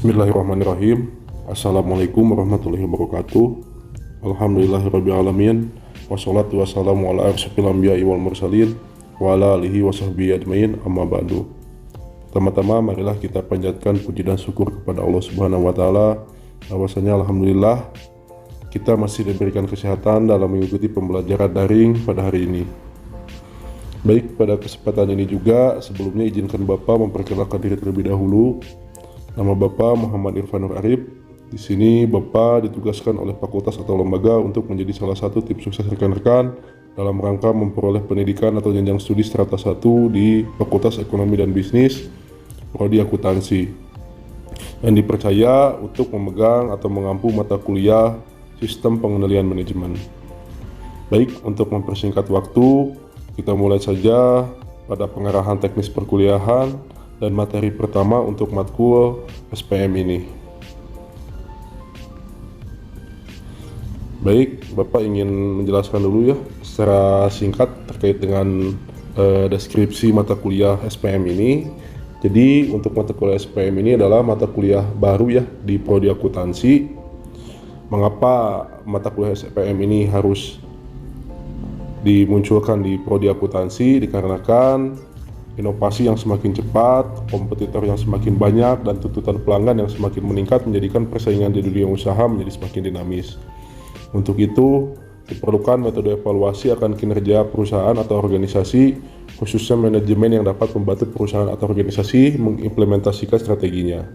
Bismillahirrahmanirrahim. Assalamualaikum warahmatullahi wabarakatuh. Alhamdulillahirrabbilalamin. Wassalatu wassalamu ala arsyafil anbiya'i wal mursalin wa ala alihi wa sahbihi ajmain, amma ba'du. Pertama-tama marilah kita panjatkan puji dan syukur kepada Allah Subhanahu wa taala bahwasanya alhamdulillah kita masih diberikan kesehatan dalam mengikuti pembelajaran daring pada hari ini. Baik, pada kesempatan ini juga sebelumnya izinkan Bapak memperkenalkan diri terlebih dahulu. Nama Bapak Muhammad Irfanur Arif. Di sini Bapak ditugaskan oleh fakultas atau lembaga untuk menjadi salah satu tim sukses rekan-rekan dalam rangka memperoleh pendidikan atau jenjang studi strata 1 di Fakultas Ekonomi dan Bisnis Prodi Akuntansi, yang dipercaya untuk memegang atau mengampu mata kuliah Sistem Pengendalian Manajemen. Baik, untuk mempersingkat waktu, kita mulai saja pada pengarahan teknis perkuliahan dan materi pertama untuk matkul SPM ini. Baik, Bapak ingin menjelaskan dulu ya secara singkat terkait dengan deskripsi mata kuliah SPM ini. Jadi untuk mata kuliah SPM ini adalah mata kuliah baru ya di Prodi Akuntansi. Mengapa mata kuliah SPM ini harus dimunculkan di Prodi Akuntansi? Dikarenakan inovasi yang semakin cepat, kompetitor yang semakin banyak, dan tuntutan pelanggan yang semakin meningkat menjadikan persaingan di dunia usaha menjadi semakin dinamis. Untuk itu, diperlukan metode evaluasi akan kinerja perusahaan atau organisasi, khususnya manajemen yang dapat membantu perusahaan atau organisasi mengimplementasikan strateginya.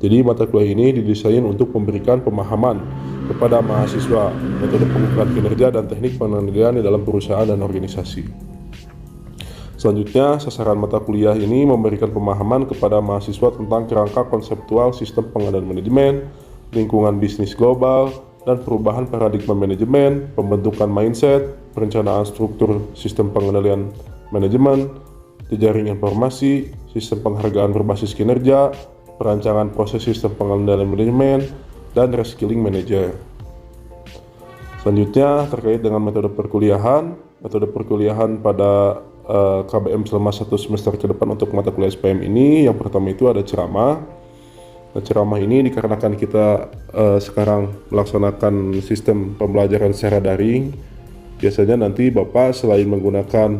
Jadi mata kuliah ini didesain untuk memberikan pemahaman kepada mahasiswa metode pengukuran kinerja dan teknik pengendalian di dalam perusahaan dan organisasi. Selanjutnya, sasaran mata kuliah ini memberikan pemahaman kepada mahasiswa tentang kerangka konseptual sistem pengendalian manajemen, lingkungan bisnis global, dan perubahan paradigma manajemen, pembentukan mindset, perencanaan struktur sistem pengendalian manajemen, jejaring informasi, sistem penghargaan berbasis kinerja, perancangan proses sistem pengendalian manajemen, dan reskilling manager. Selanjutnya, terkait dengan metode perkuliahan pada KBM selama 1 semester ke depan untuk mata kuliah SPM ini, yang pertama itu ada ceramah. Nah, ceramah ini dikarenakan kita sekarang melaksanakan sistem pembelajaran secara daring, biasanya nanti Bapak selain menggunakan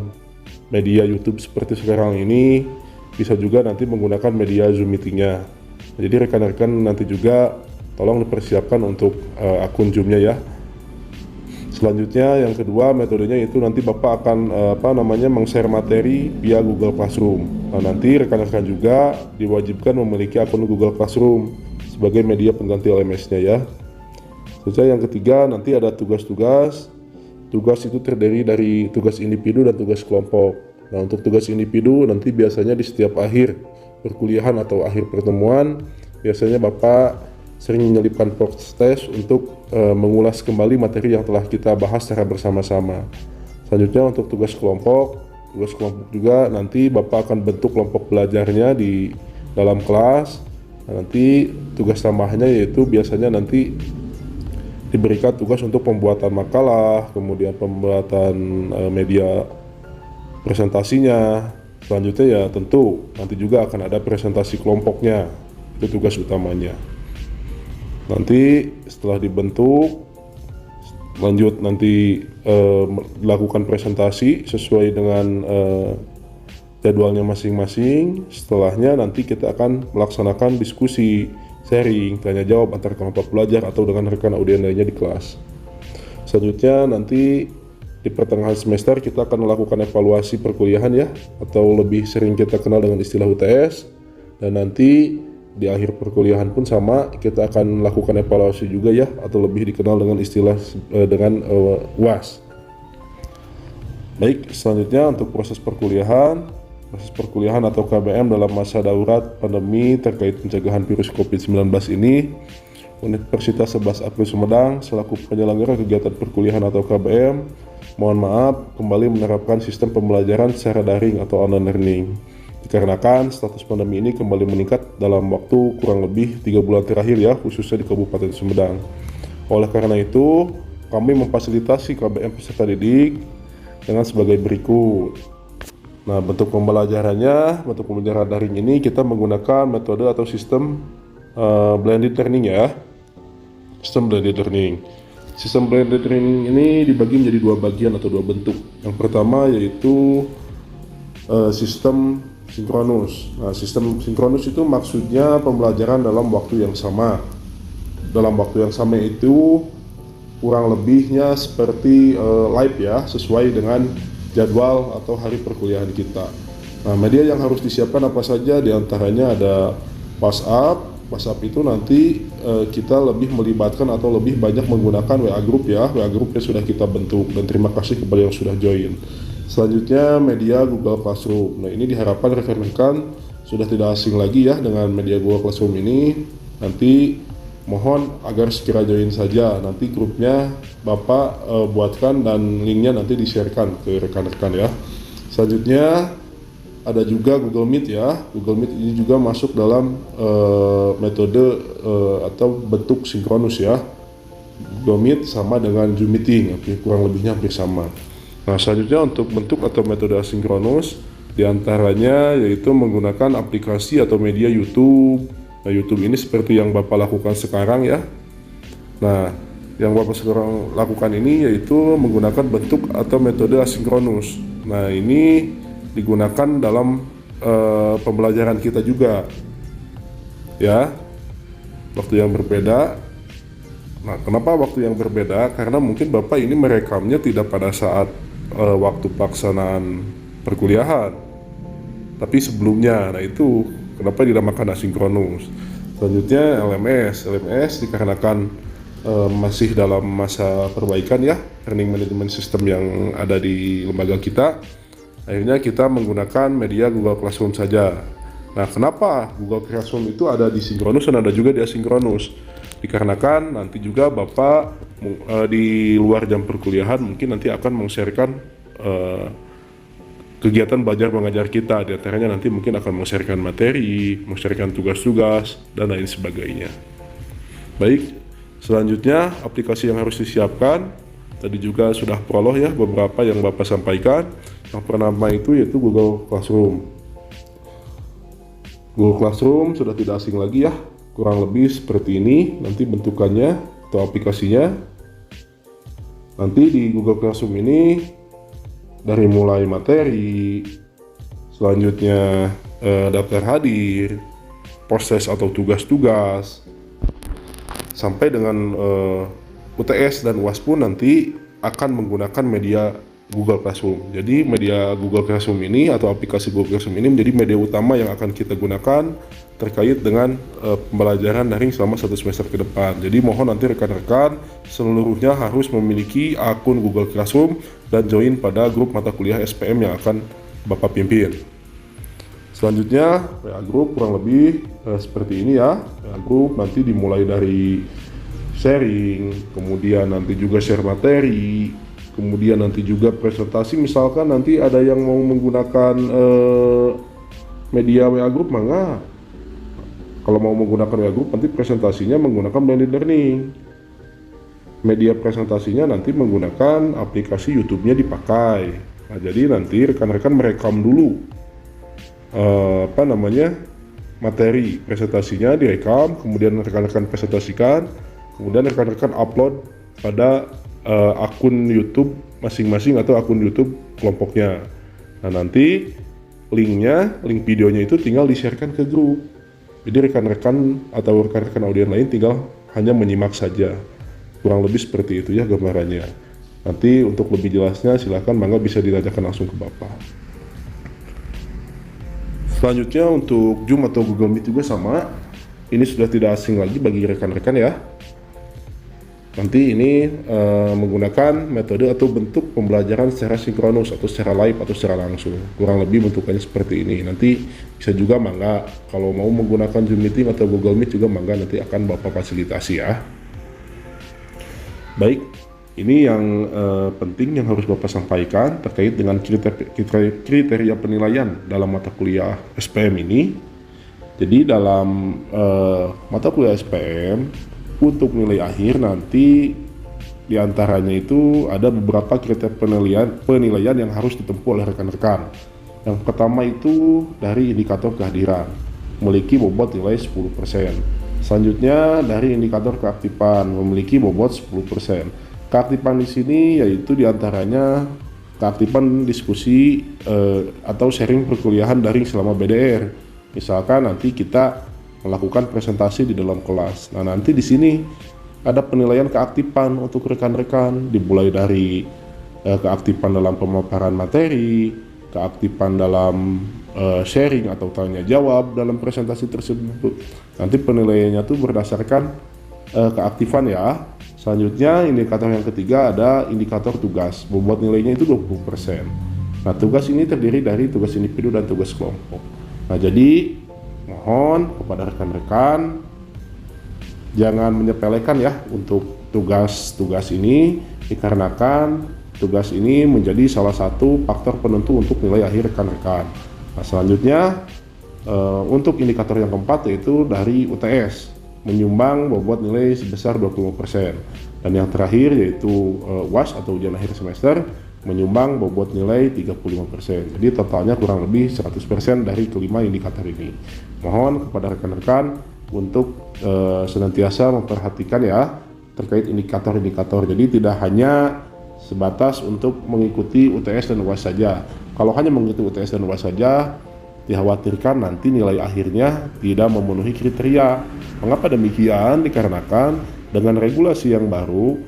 media YouTube seperti sekarang ini, bisa juga nanti menggunakan media Zoom meetingnya. Jadi rekan-rekan nanti juga tolong dipersiapkan untuk akun Zoom-nya ya. Selanjutnya yang kedua metodenya itu nanti Bapak akan meng-share materi via Google Classroom. Nah, nanti rekan-rekan juga diwajibkan memiliki akun Google Classroom sebagai media pengganti LMS-nya ya. Selanjutnya yang ketiga nanti ada tugas-tugas. Tugas itu terdiri dari tugas individu dan tugas kelompok. Nah, untuk tugas individu nanti biasanya di setiap akhir perkuliahan atau akhir pertemuan biasanya Bapak sering menyelipkan post test untuk mengulas kembali materi yang telah kita bahas secara bersama-sama. Selanjutnya untuk tugas kelompok juga nanti Bapak akan bentuk kelompok belajarnya di dalam kelas. Nah, nanti tugas tambahannya yaitu biasanya nanti diberikan tugas untuk pembuatan makalah, kemudian pembuatan media presentasinya. Selanjutnya ya tentu nanti juga akan ada presentasi kelompoknya, itu tugas utamanya. Nanti setelah dibentuk lanjut nanti melakukan presentasi sesuai dengan jadwalnya masing-masing. Setelahnya nanti kita akan melaksanakan diskusi, sharing, tanya jawab antar kelompok belajar atau dengan rekan audien lainnya di kelas. Selanjutnya nanti di pertengahan semester kita akan melakukan evaluasi perkuliahan ya, atau lebih sering kita kenal dengan istilah UTS. Dan nanti di akhir perkuliahan pun sama, kita akan melakukan evaluasi juga ya, atau lebih dikenal dengan istilah UAS. Baik, selanjutnya untuk proses perkuliahan atau KBM dalam masa darurat pandemi terkait pencegahan virus COVID-19 ini, Universitas 11 April Sumedang selaku penyelenggara kegiatan perkuliahan atau KBM, mohon maaf kembali menerapkan sistem pembelajaran secara daring atau online learning. Dikarenakan status pandemi ini kembali meningkat dalam waktu kurang lebih 3 bulan terakhir ya, khususnya di Kabupaten Sumedang. Oleh karena itu, kami memfasilitasi KBM peserta didik dengan sebagai berikut. Nah, bentuk pembelajaran daring ini kita menggunakan metode atau sistem blended learning ya. Sistem blended learning. Sistem blended learning ini dibagi menjadi dua bagian atau dua bentuk. Yang pertama yaitu sistem sinkronus. Nah, sistem sinkronus itu maksudnya pembelajaran dalam waktu yang sama. Dalam waktu yang sama itu kurang lebihnya seperti live ya, sesuai dengan jadwal atau hari perkuliahan kita. Nah, media yang harus disiapkan apa saja? Di antaranya ada WhatsApp. WhatsApp itu nanti kita lebih melibatkan atau lebih banyak menggunakan WA Group ya. WA Group yang sudah kita bentuk, dan terima kasih kepada yang sudah join. Selanjutnya media Google Classroom. Nah, ini diharapkan rekan-rekan sudah tidak asing lagi ya dengan media Google Classroom ini. Nanti mohon agar segera join saja. Nanti grupnya Bapak buatkan dan linknya nanti di-sharekan ke rekan-rekan ya. Selanjutnya ada juga Google Meet ya. Google Meet ini juga masuk dalam metode atau bentuk sinkronus ya. Google Meet sama dengan Zoom Meeting, kurang lebihnya hampir sama. Nah, selanjutnya untuk bentuk atau metode asinkronus diantaranya yaitu menggunakan aplikasi atau media YouTube. Nah, YouTube ini seperti yang Bapak lakukan sekarang ya. Nah, yang Bapak sekarang lakukan ini yaitu menggunakan bentuk atau metode asinkronus. Nah, ini digunakan dalam pembelajaran kita juga ya, waktu yang berbeda. Nah, kenapa waktu yang berbeda? Karena mungkin Bapak ini merekamnya tidak pada saat waktu pelaksanaan perkuliahan, tapi sebelumnya. Nah, itu kenapa dinamakan asinkronus. Selanjutnya LMS dikarenakan masih dalam masa perbaikan ya, learning management system yang ada di lembaga kita. Akhirnya kita menggunakan media Google Classroom saja. Nah, kenapa Google Classroom itu ada di sinkronus dan ada juga di asinkronus? Dikarenakan nanti juga Bapak di luar jam perkuliahan mungkin nanti akan meng-sharekan kegiatan belajar mengajar kita. Di antaranya nanti mungkin akan meng-sharekan materi, meng-sharekan tugas-tugas, dan lain sebagainya. Baik, selanjutnya aplikasi yang harus disiapkan. Tadi juga sudah prolog ya beberapa yang Bapak sampaikan. Yang pertama itu yaitu Google Classroom. Google Classroom sudah tidak asing lagi ya, kurang lebih seperti ini nanti bentukannya atau aplikasinya. Nanti di Google Classroom ini dari mulai materi, selanjutnya daftar hadir, proses atau tugas-tugas, sampai dengan UTS dan UAS pun nanti akan menggunakan media Google Classroom. Jadi media Google Classroom ini atau aplikasi Google Classroom ini menjadi media utama yang akan kita gunakan terkait dengan pembelajaran daring selama 1 semester ke depan. Jadi mohon nanti rekan-rekan seluruhnya harus memiliki akun Google Classroom dan join pada grup mata kuliah SPM yang akan Bapak pimpin. Selanjutnya WA Group kurang lebih seperti ini ya. WA Group nanti dimulai dari sharing, kemudian nanti juga share materi, kemudian nanti juga presentasi. Misalkan nanti ada yang mau menggunakan media WA Group, maka kalau mau menggunakan WA Group nanti presentasinya menggunakan blended learning. Media presentasinya nanti menggunakan aplikasi YouTube-nya dipakai. Nah, jadi nanti rekan-rekan merekam dulu materi presentasinya direkam, kemudian rekan-rekan presentasikan, kemudian rekan-rekan upload pada akun YouTube masing-masing atau akun YouTube kelompoknya. Nah, nanti link videonya itu tinggal di-sharekan ke grup. Jadi rekan-rekan atau rekan-rekan audiens lain tinggal hanya menyimak saja. Kurang lebih seperti itu ya gambarannya. Nanti untuk lebih jelasnya silahkan mangga bisa ditanyakan langsung ke Bapak. Selanjutnya untuk Zoom atau Google Meet juga sama. Ini sudah tidak asing lagi bagi rekan-rekan ya. Nanti ini menggunakan metode atau bentuk pembelajaran secara sinkronus atau secara live atau secara langsung. Kurang lebih bentukannya seperti ini. Nanti bisa juga mangga kalau mau menggunakan Zoom Meeting atau Google Meet juga mangga nanti akan Bapak fasilitasi ya. Baik, ini yang penting yang harus Bapak sampaikan terkait dengan kriteria penilaian dalam mata kuliah SPM ini. Jadi dalam mata kuliah SPM untuk nilai akhir nanti diantaranya itu ada beberapa kriteria penilaian yang harus ditempuh oleh rekan-rekan. Yang pertama itu dari indikator kehadiran, memiliki bobot nilai 10%. Selanjutnya dari indikator keaktifan memiliki bobot 10%. Keaktifan di sini yaitu diantaranya keaktifan diskusi atau sharing perkuliahan daring selama BDR. Misalkan nanti kita melakukan presentasi di dalam kelas. Nah, nanti di sini ada penilaian keaktifan untuk rekan-rekan, dimulai dari keaktifan dalam pemaparan materi, keaktifan dalam sharing atau tanya jawab dalam presentasi tersebut. Nanti penilaiannya tuh berdasarkan keaktifan ya. Selanjutnya indikator yang ketiga ada indikator tugas. Bobot nilainya itu 20%. Nah, tugas ini terdiri dari tugas individu dan tugas kelompok. Nah, jadi mohon kepada rekan-rekan jangan menyepelekan ya untuk tugas-tugas ini, dikarenakan tugas ini menjadi salah satu faktor penentu untuk nilai akhir rekan-rekan. Nah, selanjutnya untuk indikator yang keempat yaitu dari UTS, menyumbang bobot nilai sebesar 25%. Dan yang terakhir yaitu UAS atau ujian akhir semester, menyumbang bobot nilai 35%. Jadi totalnya kurang lebih 100% dari kelima indikator ini. Mohon kepada rekan-rekan untuk senantiasa memperhatikan ya terkait indikator-indikator. Jadi tidak hanya sebatas untuk mengikuti UTS dan UAS saja. Kalau hanya mengikuti UTS dan UAS saja, dikhawatirkan nanti nilai akhirnya tidak memenuhi kriteria. Mengapa demikian? Dikarenakan dengan regulasi yang baru,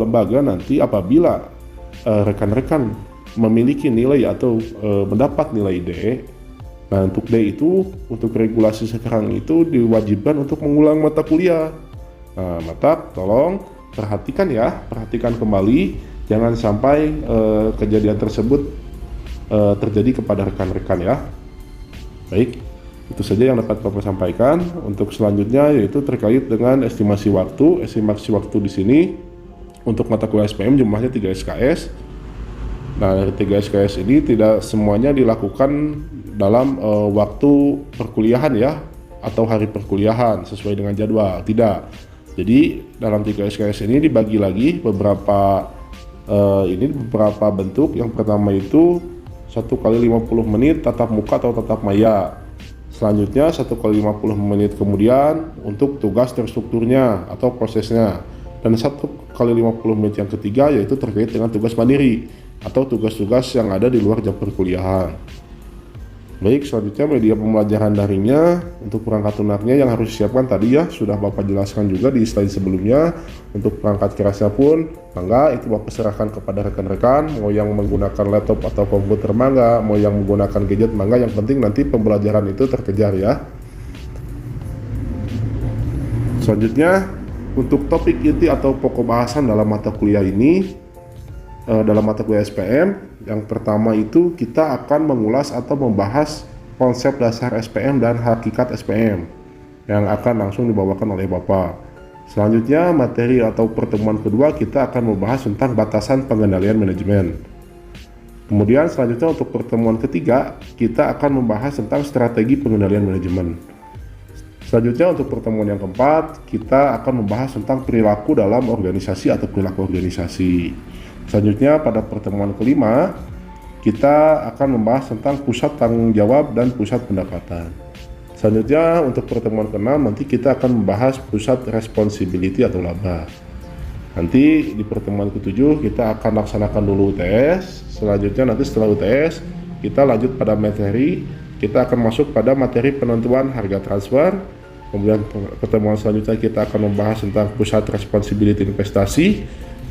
lembaga nanti apabila rekan-rekan memiliki nilai atau mendapat nilai D, nah untuk D itu, untuk regulasi sekarang itu diwajibkan untuk mengulang mata kuliah. Nah, maka tolong perhatikan ya, perhatikan kembali, jangan sampai kejadian tersebut terjadi kepada rekan-rekan ya. Baik, itu saja yang dapat Bapak sampaikan. Untuk selanjutnya yaitu terkait dengan estimasi waktu. Estimasi waktu di sini untuk mata kuliah SPM jumlahnya 3 SKS. Nah, dari 3 SKS ini tidak semuanya dilakukan dalam waktu perkuliahan ya, atau hari perkuliahan sesuai dengan jadwal. Tidak. Jadi dalam 3 SKS ini dibagi lagi beberapa bentuk. Yang pertama itu 1 kali 50 menit tatap muka atau tatap maya. Selanjutnya 1 kali 50 menit kemudian untuk tugas terstrukturnya atau prosesnya. Dan 1 kali 50 menit yang ketiga yaitu terkait dengan tugas mandiri atau tugas-tugas yang ada di luar jam perkuliahan. Baik, selanjutnya media pembelajaran daringnya. Untuk perangkat lunaknya yang harus disiapkan tadi ya sudah Bapak jelaskan juga di slide sebelumnya. Untuk perangkat kerasnya pun mangga itu Bapak serahkan kepada rekan-rekan, mau yang menggunakan laptop atau komputer mangga, mau yang menggunakan gadget mangga, yang penting nanti pembelajaran itu terkejar ya. Selanjutnya untuk topik inti atau pokok bahasan dalam mata kuliah ini, dalam mata kuliah SPM, yang pertama itu kita akan mengulas atau membahas konsep dasar SPM dan hakikat SPM yang akan langsung dibawakan oleh Bapak. Selanjutnya materi atau pertemuan kedua kita akan membahas tentang batasan pengendalian manajemen. Kemudian selanjutnya untuk pertemuan ketiga kita akan membahas tentang strategi pengendalian manajemen. Selanjutnya untuk pertemuan yang keempat kita akan membahas tentang perilaku dalam organisasi atau perilaku organisasi. Selanjutnya pada pertemuan kelima kita akan membahas tentang pusat tanggung jawab dan pusat pendapatan. Selanjutnya untuk pertemuan keenam nanti kita akan membahas pusat responsibility atau laba. Nanti di pertemuan ketujuh kita akan laksanakan dulu UTS. Selanjutnya nanti setelah UTS kita lanjut pada materi. Kita akan masuk pada materi penentuan harga transfer. Kemudian pertemuan selanjutnya kita akan membahas tentang pusat responsibility investasi.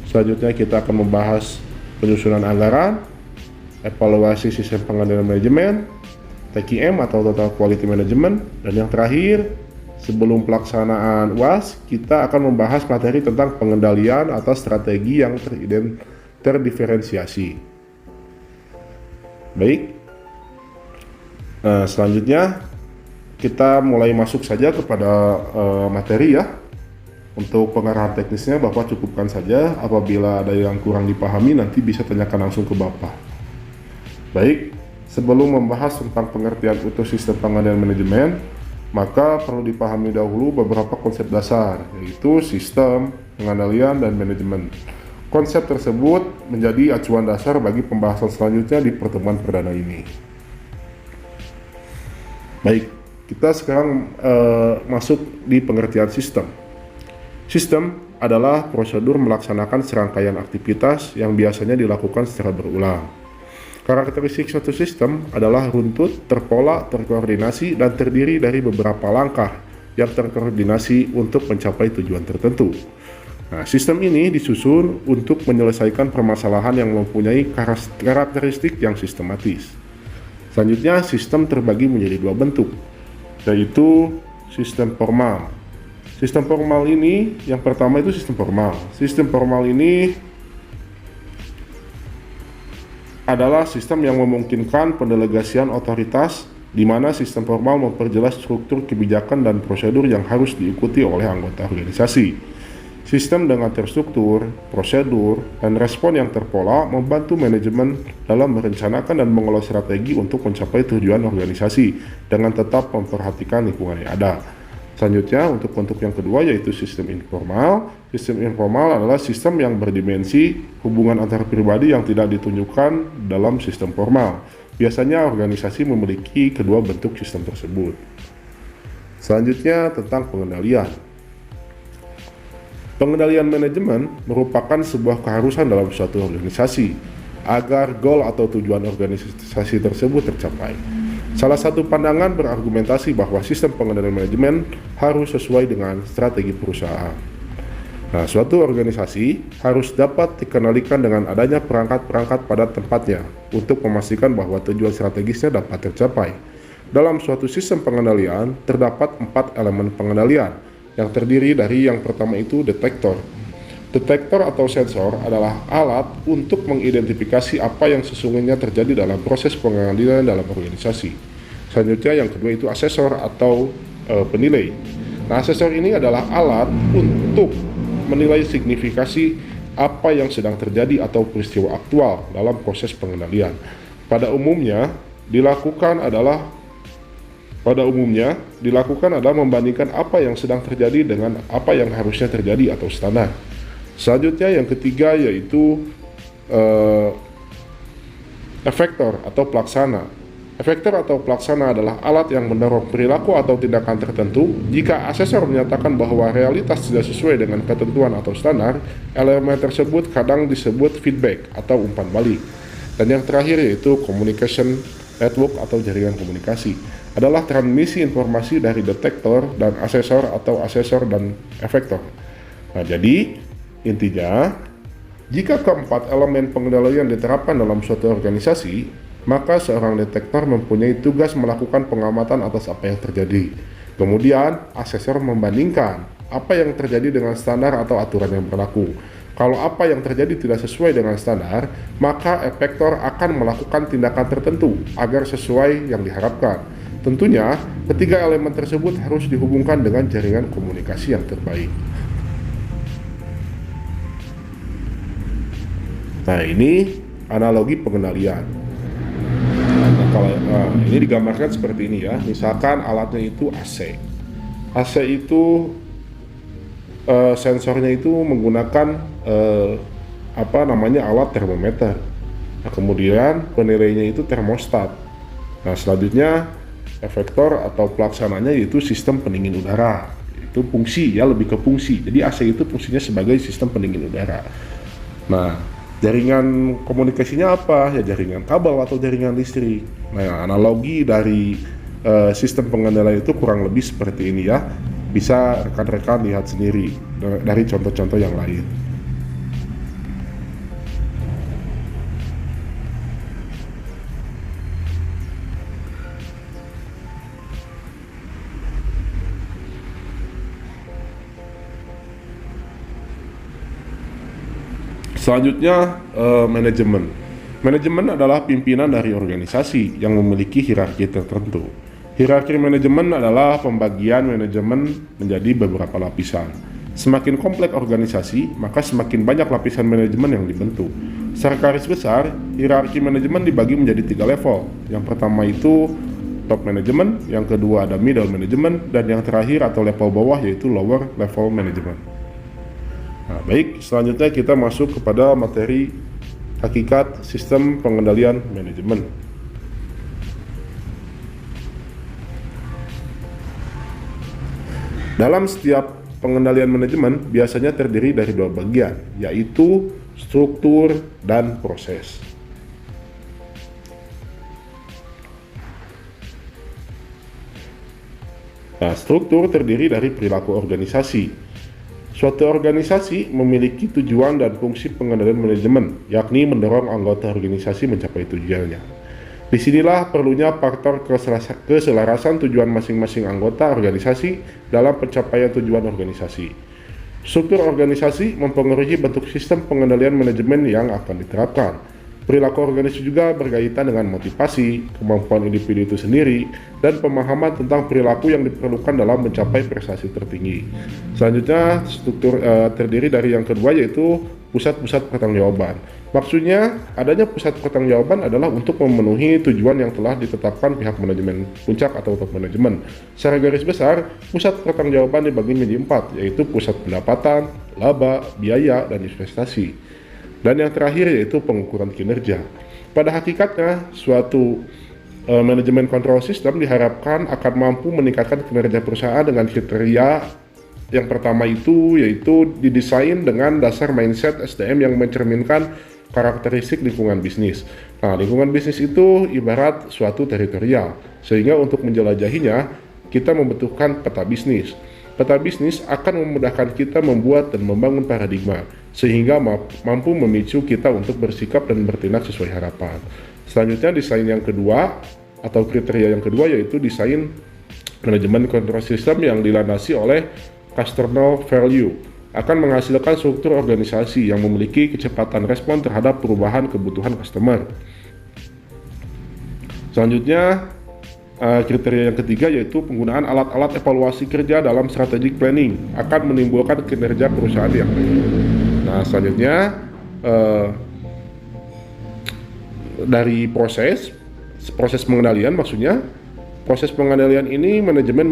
Selanjutnya kita akan membahas penyusunan anggaran, evaluasi sistem pengendalian manajemen, TQM atau Total Quality Management, dan yang terakhir sebelum pelaksanaan UAS kita akan membahas materi tentang pengendalian atau strategi yang terdiferensiasi. Baik, nah selanjutnya kita mulai masuk saja kepada materi ya. Untuk pengarahan teknisnya Bapak cukupkan saja, apabila ada yang kurang dipahami nanti bisa tanyakan langsung ke Bapak. Baik, sebelum membahas tentang pengertian utuh sistem pengendalian manajemen, maka perlu dipahami dahulu beberapa konsep dasar, yaitu sistem, pengendalian, dan manajemen. Konsep tersebut menjadi acuan dasar bagi pembahasan selanjutnya di pertemuan perdana ini. Baik, kita sekarang masuk di pengertian sistem. Sistem adalah prosedur melaksanakan serangkaian aktivitas yang biasanya dilakukan secara berulang. Karakteristik suatu sistem adalah runtut, terpola, terkoordinasi, dan terdiri dari beberapa langkah yang terkoordinasi untuk mencapai tujuan tertentu. Nah, sistem ini disusun untuk menyelesaikan permasalahan yang mempunyai karakteristik yang sistematis. Selanjutnya, sistem terbagi menjadi dua bentuk, yaitu sistem formal. Sistem formal ini, yang pertama itu sistem formal. Sistem formal ini adalah sistem yang memungkinkan pendelegasian otoritas, di mana sistem formal memperjelas struktur kebijakan dan prosedur yang harus diikuti oleh anggota organisasi. Sistem dengan terstruktur, prosedur, dan respon yang terpola membantu manajemen dalam merencanakan dan mengelola strategi untuk mencapai tujuan organisasi dengan tetap memperhatikan lingkungan yang ada. Selanjutnya, untuk bentuk yang kedua yaitu sistem informal. Sistem informal adalah sistem yang berdimensi hubungan antar pribadi yang tidak ditunjukkan dalam sistem formal. Biasanya organisasi memiliki kedua bentuk sistem tersebut. Selanjutnya, tentang pengendalian. Pengendalian manajemen merupakan sebuah keharusan dalam suatu organisasi agar goal atau tujuan organisasi tersebut tercapai. Salah satu pandangan berargumentasi bahwa sistem pengendalian manajemen harus sesuai dengan strategi perusahaan. Nah, suatu organisasi harus dapat dikendalikan dengan adanya perangkat-perangkat pada tempatnya untuk memastikan bahwa tujuan strategisnya dapat tercapai. Dalam suatu sistem pengendalian, terdapat 4 elemen pengendalian yang terdiri dari yang pertama itu detektor. Detektor atau sensor adalah alat untuk mengidentifikasi apa yang sesungguhnya terjadi dalam proses pengendalian dalam organisasi. Selanjutnya yang kedua itu asesor atau penilai. Nah, asesor ini adalah alat untuk menilai signifikasi apa yang sedang terjadi atau peristiwa aktual dalam proses pengendalian. Pada umumnya dilakukan adalah membandingkan apa yang sedang terjadi dengan apa yang harusnya terjadi atau standar. Selanjutnya yang ketiga yaitu efektor atau pelaksana. Efektor atau pelaksana adalah alat yang mendorong perilaku atau tindakan tertentu. Jika asesor menyatakan bahwa realitas tidak sesuai dengan ketentuan atau standar, elemen tersebut kadang disebut feedback atau umpan balik. Dan yang terakhir yaitu communication network atau jaringan komunikasi. Adalah transmisi informasi dari detektor dan asesor atau asesor dan efektor. Nah, jadi intinya, jika keempat elemen pengendalian diterapkan dalam suatu organisasi, maka seorang detektor mempunyai tugas melakukan pengamatan atas apa yang terjadi. Kemudian, asesor membandingkan apa yang terjadi dengan standar atau aturan yang berlaku. Kalau apa yang terjadi tidak sesuai dengan standar, maka efektor akan melakukan tindakan tertentu agar sesuai yang diharapkan. Tentunya, ketiga elemen tersebut harus dihubungkan dengan jaringan komunikasi yang terbaik. Nah, ini analogi pengendalian. Ini digambarkan seperti ini ya. Misalkan alatnya itu AC. AC itu sensornya itu menggunakan alat termometer. Nah, kemudian penilainya itu termostat. Nah, selanjutnya efektor atau pelaksananya yaitu sistem pendingin udara. Itu fungsi ya, lebih ke fungsi. Jadi AC itu fungsinya sebagai sistem pendingin udara. Nah, jaringan komunikasinya apa? Ya jaringan kabel atau jaringan listrik. Nah, analogi dari sistem pengendalian itu kurang lebih seperti ini ya. Bisa rekan-rekan lihat sendiri dari contoh-contoh yang lain. Selanjutnya, manajemen. Manajemen adalah pimpinan dari organisasi yang memiliki hierarki tertentu. Hierarki manajemen adalah pembagian manajemen menjadi beberapa lapisan. Semakin kompleks organisasi, maka semakin banyak lapisan manajemen yang dibentuk. Secara garis besar, hierarki manajemen dibagi menjadi 3 level. Yang pertama itu top management, yang kedua ada middle management, dan yang terakhir atau level bawah yaitu lower level management. Nah, baik, selanjutnya kita masuk kepada materi hakikat sistem pengendalian manajemen. Dalam setiap pengendalian manajemen biasanya terdiri dari dua bagian, yaitu struktur dan proses. Nah, struktur terdiri dari perilaku organisasi. Suatu organisasi memiliki tujuan dan fungsi pengendalian manajemen, yakni mendorong anggota organisasi mencapai tujuannya. Disinilah perlunya faktor keselarasan tujuan masing-masing anggota organisasi dalam pencapaian tujuan organisasi. Struktur organisasi mempengaruhi bentuk sistem pengendalian manajemen yang akan diterapkan. Perilaku organisasi juga berkaitan dengan motivasi, kemampuan individu itu sendiri, dan pemahaman tentang perilaku yang diperlukan dalam mencapai prestasi tertinggi. Selanjutnya, struktur terdiri dari yang kedua, yaitu pusat-pusat pertanggungjawaban. Maksudnya, adanya pusat pertanggungjawaban adalah untuk memenuhi tujuan yang telah ditetapkan pihak manajemen puncak atau top manajemen. Secara garis besar, pusat pertanggungjawaban dibagi menjadi 4, yaitu pusat pendapatan, laba, biaya, dan investasi. Dan yang terakhir yaitu pengukuran kinerja. Pada hakikatnya, suatu manajemen control system diharapkan akan mampu meningkatkan kinerja perusahaan dengan kriteria yang pertama itu yaitu didesain dengan dasar mindset SDM yang mencerminkan karakteristik lingkungan bisnis. Nah, lingkungan bisnis itu ibarat suatu teritorial, sehingga untuk menjelajahinya kita membutuhkan peta bisnis. Peta bisnis akan memudahkan kita membuat dan membangun paradigma, sehingga mampu memicu kita untuk bersikap dan bertindak sesuai harapan. Selanjutnya, desain yang kedua atau kriteria yang kedua yaitu desain manajemen control system yang dilandasi oleh customer value, akan menghasilkan struktur organisasi yang memiliki kecepatan respon terhadap perubahan kebutuhan customer. Selanjutnya, kriteria yang ketiga yaitu penggunaan alat-alat evaluasi kerja dalam strategic planning akan menimbulkan kinerja perusahaan yang baik. Nah, selanjutnya dari proses pengendalian, maksudnya proses pengendalian ini manajemen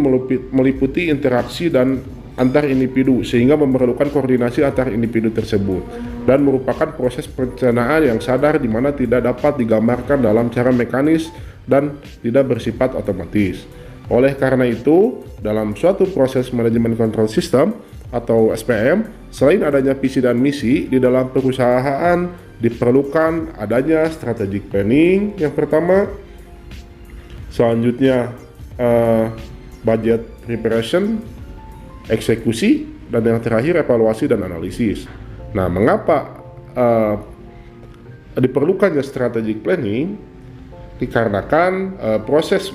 meliputi interaksi dan antar individu sehingga memerlukan koordinasi antar individu tersebut dan merupakan proses perencanaan yang sadar di mana tidak dapat digambarkan dalam cara mekanis dan tidak bersifat otomatis. Oleh karena itu, dalam suatu proses manajemen control system atau SPM, selain adanya visi dan misi di dalam perusahaan, diperlukan adanya strategic planning yang pertama, selanjutnya budget preparation, eksekusi, dan yang terakhir evaluasi dan analisis. Nah, mengapa diperlukannya strategic planning? Dikarenakan proses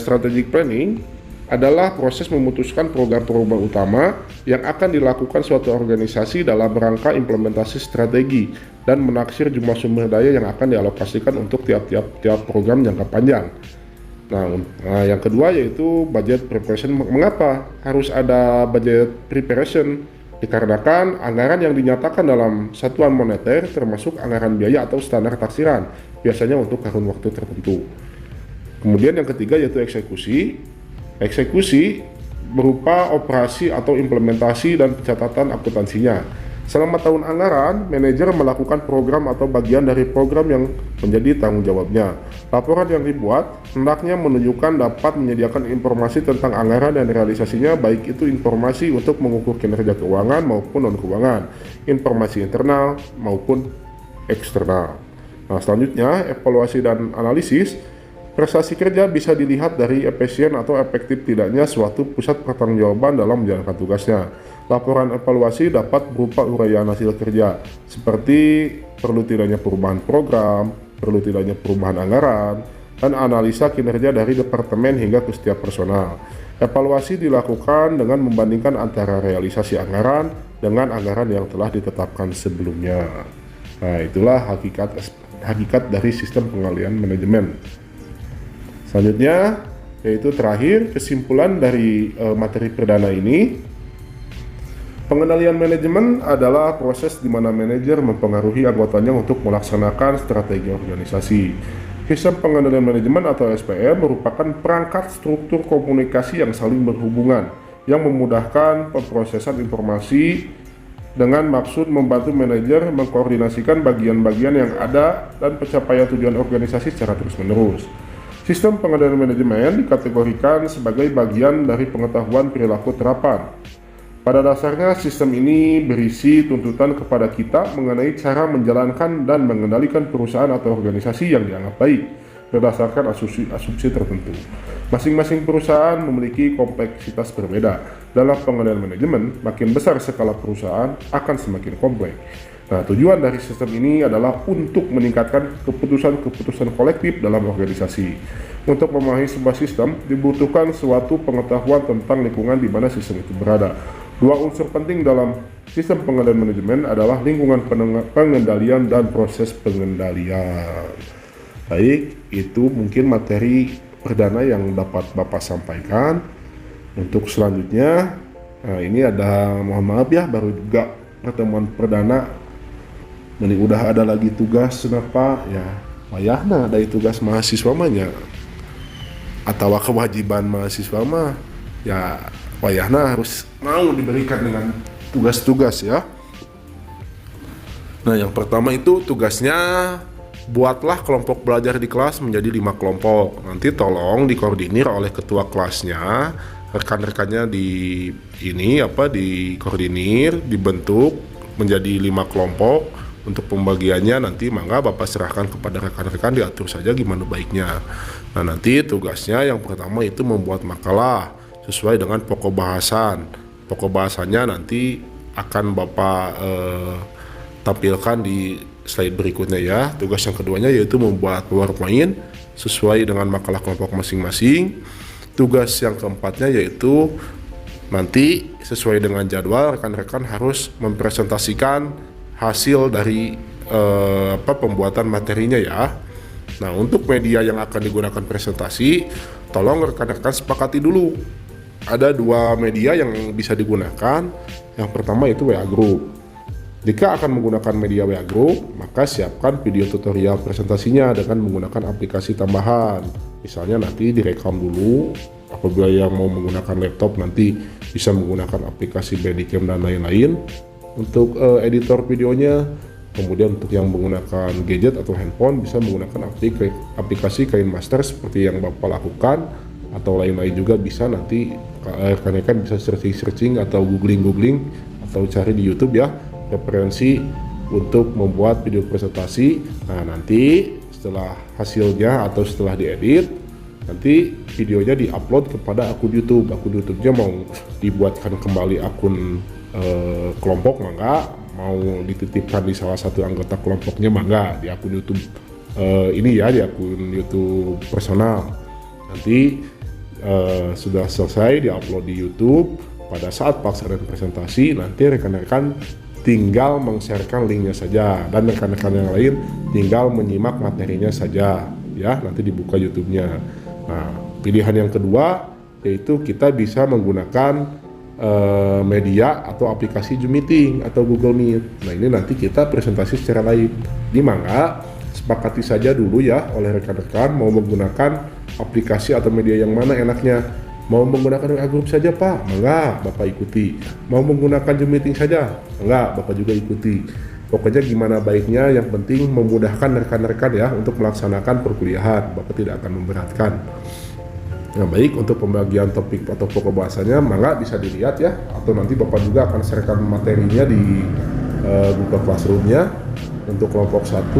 strategic planning adalah proses memutuskan program-program utama yang akan dilakukan suatu organisasi dalam rangka implementasi strategi dan menaksir jumlah sumber daya yang akan dialokasikan untuk tiap program jangka panjang. Nah, yang kedua yaitu budget preparation. Mengapa harus ada budget preparation? Dikarenakan anggaran yang dinyatakan dalam satuan moneter termasuk anggaran biaya atau standar taksiran, biasanya untuk kurun waktu tertentu. Kemudian yang ketiga yaitu eksekusi. Eksekusi berupa operasi atau implementasi dan pencatatan akuntansinya. Selama tahun anggaran, manajer melakukan program atau bagian dari program yang menjadi tanggung jawabnya. Laporan yang dibuat hendaknya menunjukkan dapat menyediakan informasi tentang anggaran dan realisasinya, baik itu informasi untuk mengukur kinerja keuangan maupun non-keuangan, informasi internal maupun eksternal. Nah, selanjutnya evaluasi dan analisis. Prestasi kerja bisa dilihat dari efisien atau efektif tidaknya suatu pusat pertanggungjawaban dalam menjalankan tugasnya. Laporan evaluasi dapat berupa uraian hasil kerja, seperti perlu tidaknya perubahan program, perlu tidaknya perubahan anggaran, dan analisa kinerja dari departemen hingga ke setiap personal. Evaluasi dilakukan dengan membandingkan antara realisasi anggaran dengan anggaran yang telah ditetapkan sebelumnya. Nah, itulah hakikat dari sistem pengendalian manajemen. Selanjutnya, yaitu terakhir, kesimpulan dari materi perdana ini. Pengendalian manajemen adalah proses di mana manajer mempengaruhi anggotanya untuk melaksanakan strategi organisasi. Sistem pengendalian manajemen atau SPM merupakan perangkat struktur komunikasi yang saling berhubungan, yang memudahkan pemrosesan informasi dengan maksud membantu manajer mengkoordinasikan bagian-bagian yang ada dan pencapaian tujuan organisasi secara terus-menerus. Sistem pengendalian manajemen dikategorikan sebagai bagian dari pengetahuan perilaku terapan. Pada dasarnya, sistem ini berisi tuntutan kepada kita mengenai cara menjalankan dan mengendalikan perusahaan atau organisasi yang dianggap baik berdasarkan asumsi tertentu. Masing-masing perusahaan memiliki kompleksitas berbeda. Dalam pengendalian manajemen, makin besar skala perusahaan akan semakin kompleks. Nah, tujuan dari sistem ini adalah untuk meningkatkan keputusan-keputusan kolektif dalam organisasi. Untuk memahami sebuah sistem, dibutuhkan suatu pengetahuan tentang lingkungan di mana sistem itu berada. Dua unsur penting dalam sistem pengendalian manajemen adalah lingkungan pengendalian dan proses pengendalian. Baik, itu mungkin materi perdana yang dapat Bapak sampaikan. Untuk selanjutnya, nah ini ada, mohon maaf ya, baru juga pertemuan perdana. Ini udah ada lagi tugas kenapa ya wayahna dari tugas mahasiswa mahnya atau kewajiban mahasiswa mah ya wayahna harus mau diberikan dengan tugas-tugas ya. Nah, yang pertama itu tugasnya buatlah kelompok belajar di kelas menjadi 5 kelompok. Nanti tolong dikoordinir oleh ketua kelasnya, rekan-rekannya dikoordinir, dibentuk menjadi 5 kelompok. Untuk pembagiannya nanti mangga Bapak serahkan kepada rekan-rekan, diatur saja gimana baiknya. Nah, nanti tugasnya yang pertama itu membuat makalah sesuai dengan pokok bahasan. Pokok bahasannya nanti akan Bapak tampilkan di slide berikutnya ya. Tugas yang keduanya yaitu membuat PowerPoint sesuai dengan makalah kelompok masing-masing. Tugas yang keempatnya yaitu nanti sesuai dengan jadwal rekan-rekan harus mempresentasikan hasil dari pembuatan materinya ya. Nah, untuk media yang akan digunakan presentasi, tolong rekan-rekan sepakati dulu. Ada 2 media yang bisa digunakan. Yang pertama itu WA Group. Jika akan menggunakan media WA Group, maka siapkan video tutorial presentasinya dengan menggunakan aplikasi tambahan. Misalnya nanti direkam dulu. Apabila yang mau menggunakan laptop nanti bisa menggunakan aplikasi Bandicam dan lain-lain untuk editor videonya. Kemudian untuk yang menggunakan gadget atau handphone bisa menggunakan aplikasi KineMaster seperti yang Bapak lakukan, atau lain-lain juga bisa. Nanti rekan-rekan bisa searching atau googling atau cari di YouTube ya referensi untuk membuat video presentasi. Nah, nanti setelah hasilnya atau setelah diedit, nanti videonya diupload kepada akun YouTube. Akun YouTube-nya mau dibuatkan kembali akun kelompok mangga, mau dititipkan di salah satu anggota kelompoknya mangga di akun YouTube ini ya, di akun YouTube personal. Nanti sudah selesai diupload di YouTube, pada saat pelaksanaan presentasi nanti rekan-rekan tinggal meng-sharekan linknya saja dan rekan-rekan yang lain tinggal menyimak materinya saja ya, nanti dibuka YouTube-nya. Nah, pilihan yang kedua yaitu kita bisa menggunakan media atau aplikasi Zoom Meeting atau Google Meet. Nah, ini nanti kita presentasi secara live. Di mana sepakati saja dulu ya oleh rekan-rekan mau menggunakan aplikasi atau media yang mana enaknya. Mau menggunakan WA Group saja Pak, enggak, Bapak ikuti. Mau menggunakan Zoom Meeting saja, enggak, Bapak juga ikuti. Pokoknya gimana baiknya, yang penting memudahkan rekan-rekan ya untuk melaksanakan perkuliahan. Bapak tidak akan memberatkan. Nah, baik, untuk pembagian topik atau pokok bahasanya mangga bisa dilihat ya, atau nanti Bapak juga akan sharekan materinya di Google Classroom-nya. Untuk kelompok 1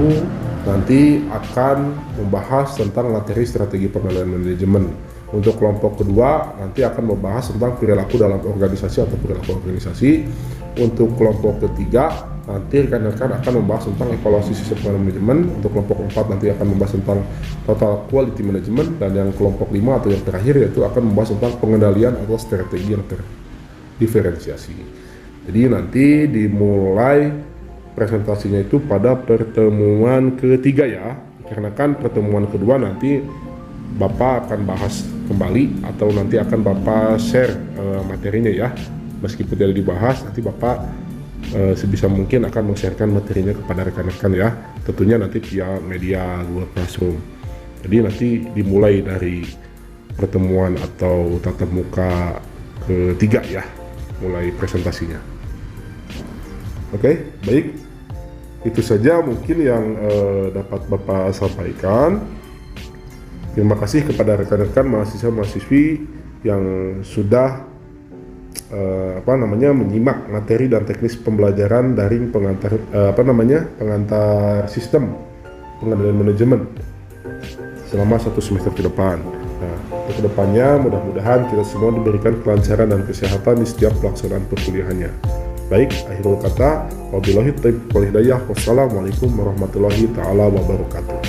nanti akan membahas tentang materi strategi pengendalian manajemen. Untuk kelompok kedua nanti akan membahas tentang perilaku dalam organisasi atau perilaku organisasi. Untuk kelompok ketiga nanti rekan-rekan akan membahas tentang evaluasi sistem manajemen. Untuk kelompok 4 nanti akan membahas tentang total quality management, dan yang kelompok 5 atau yang terakhir yaitu akan membahas tentang pengendalian atau strategi yang terdiferensiasi. Jadi nanti dimulai presentasinya itu pada pertemuan ketiga ya, karena kan pertemuan kedua nanti Bapak akan bahas kembali atau nanti akan Bapak share materinya ya. Meskipun tidak dibahas, nanti Bapak sebisa mungkin akan men-sharekan materinya kepada rekan-rekan ya, tentunya nanti via media Google Classroom. Jadi nanti dimulai dari pertemuan atau tatap muka ketiga ya, mulai presentasinya. Oke, baik, itu saja mungkin yang dapat Bapak sampaikan. Terima kasih kepada rekan-rekan mahasiswa-mahasiswi yang sudah menyimak materi dan teknis pembelajaran daring pengantar sistem pengendalian manajemen selama 1 semester ke depan. Nah, untuk kedepannya mudah-mudahan kita semua diberikan kelancaran dan kesehatan di setiap pelaksanaan perkuliahannya. Baik, akhirul kata, wabillahi taufiq wal hidayah. Wassalamualaikum warahmatullahi taala wabarakatuh.